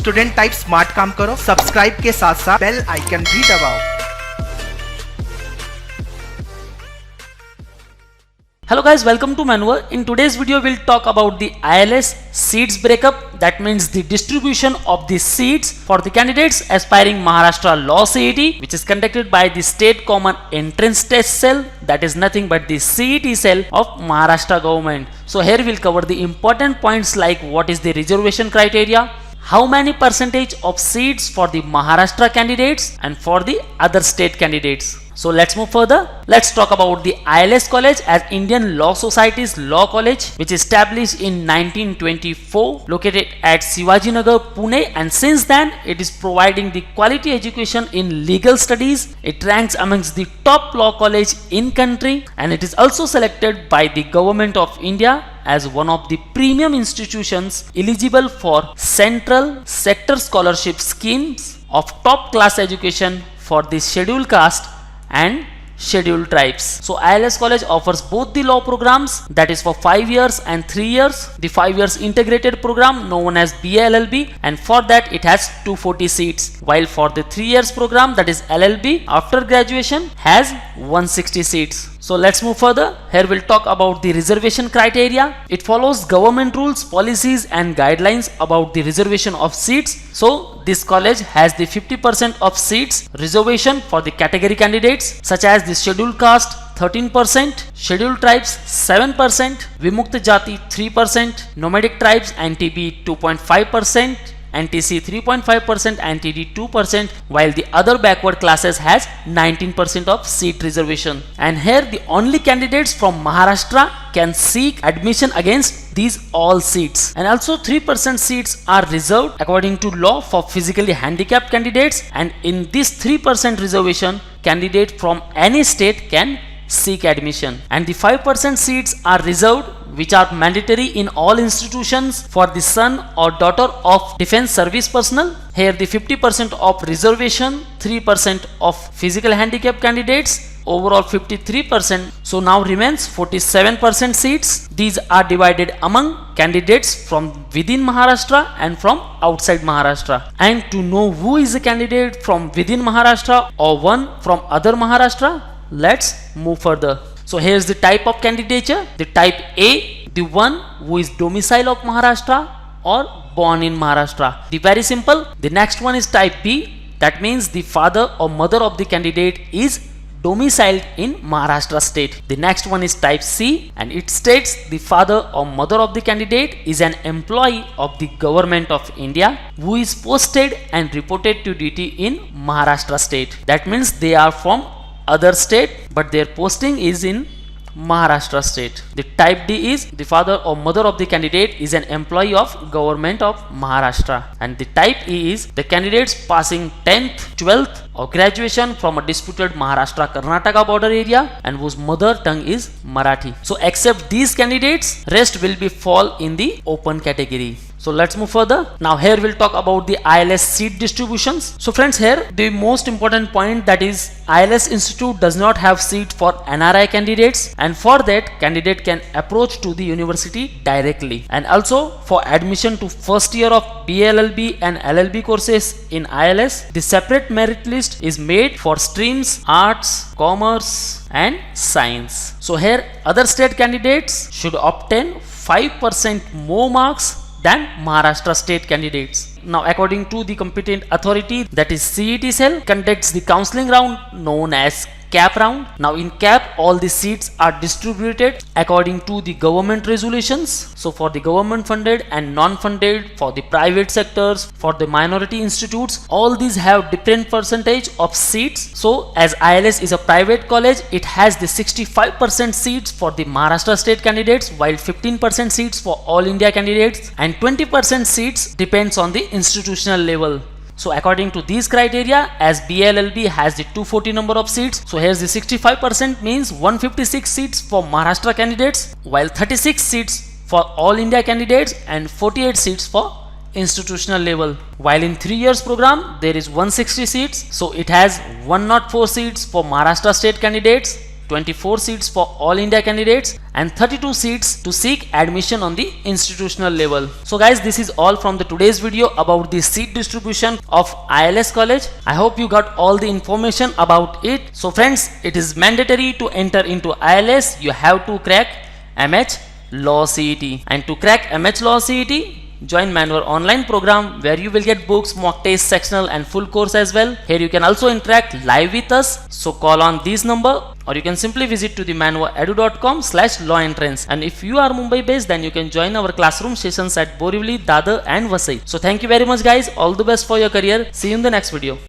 Student type smart काम करो, subscribe के साथ साथ बेल आइकन भी दबाओ। Hello guys, welcome to Manua. In today's video we'll talk about the ILS seats breakup, that means the distribution of the seats for the candidates aspiring Maharashtra Law CET, which is conducted by the State Common Entrance Test Cell, that is nothing but the CET cell of Maharashtra government. So here we'll cover the important points like what is the reservation criteria, how many percentage of seats for the Maharashtra candidates and for the other state candidates. So let's move further. Let's talk about the ILS College as Indian Law Society's law college, which is established in 1924, located at Shivaji Nagar, Pune, and since then it is providing the quality education in legal studies. It ranks amongst the top law college in country, and it is also selected by the Government of India as one of the premium institutions eligible for central sector scholarship schemes of top class education for the scheduled caste and scheduled tribes. So ILS College offers both the law programs, that is for 5 years and 3 years. The 5 years integrated program known as BA LLB, and for that it has 240 seats, while for the 3 years program, that is LLB after graduation, has 160 seats. So let's move further. Here we'll talk about the reservation criteria. It follows government rules, policies and guidelines about the reservation of seats. So this college has the 50% of seats reservation for the category candidates such as the scheduled caste 13%, scheduled tribes 7%, Vimukta Jati 3%, nomadic tribes and TB 2.5%, NTC 3.5% and TD 2%, while the other backward classes has 19% of seat reservation. And here the only candidates from Maharashtra can seek admission against these all seats. And also 3% seats are reserved according to law for physically handicapped candidates, and in this 3% reservation, candidate from any state can seek admission. And the 5% seats are reserved, which are mandatory in all institutions for the son or daughter of defense service personnel. Here the 50% of reservation, 3% of physical handicap candidates, overall 53%. So now remains 47% seats. These are divided among candidates from within Maharashtra and from outside Maharashtra. And to know who is a candidate from within Maharashtra or one from other Maharashtra, let's move further. So here's the type of candidature. The type A, the one who is domicile of Maharashtra or born in Maharashtra. The very simple. The next one is type B. That means the father or mother of the candidate is domiciled in Maharashtra state. The next one is type C, and it states the father or mother of the candidate is an employee of the Government of India who is posted and reported to duty in Maharashtra state. That means they are from other state but their posting is in Maharashtra state. The type D is the father or mother of the candidate is an employee of Government of Maharashtra, and the type E is the candidates passing 10th, 12th or graduation from a disputed Maharashtra-Karnataka border area and whose mother tongue is Marathi. So except these candidates, rest will be fall in the open category. So let's move further. Now here we'll talk about the ILS seat distributions. So friends, here the most important point, that is ILS Institute does not have seat for NRI candidates, and for that candidate can approach to the university directly. And also for admission to first year of BLLB and LLB courses in ILS, the separate merit list is made for streams arts, commerce and science. So here other state candidates should obtain 5% more marks than Maharashtra state candidates. Now according to the competent authority, that is CET cell, conducts the counseling round known as CAP round. Now in CAP all the seats are distributed according to the government resolutions. So for the government funded and non-funded, for the private sectors, for the minority institutes, all these have different percentage of seats. So as ILS is a private college, it has the 65% seats for the Maharashtra state candidates, while 15% seats for all India candidates and 20% seats depends on the institutional level. So according to these criteria, as BLLB has the 240 number of seats, so here's the 65% means 156 seats for Maharashtra candidates, while 36 seats for all India candidates and 48 seats for institutional level. While in 3 years program there is 160 seats, so it has 104 seats for Maharashtra state candidates, 24 seats for all India candidates and 32 seats to seek admission on the institutional level. So guys, this is all from the today's video about the seat distribution of ILS college. I hope you got all the information about it. So friends, it is mandatory to enter into ILS. You have to crack MH Law CET, and to crack MH Law CET, join Manwar online program where you will get books, mock test, sectional and full course as well. Here you can also interact live with us. So call on this number, or you can simply visit to the manwaedu.com/law entrance. And if you are Mumbai based, then you can join our classroom sessions at Borivali, Dadar and Vasai. So thank you very much guys. All the best for your career. See you in the next video.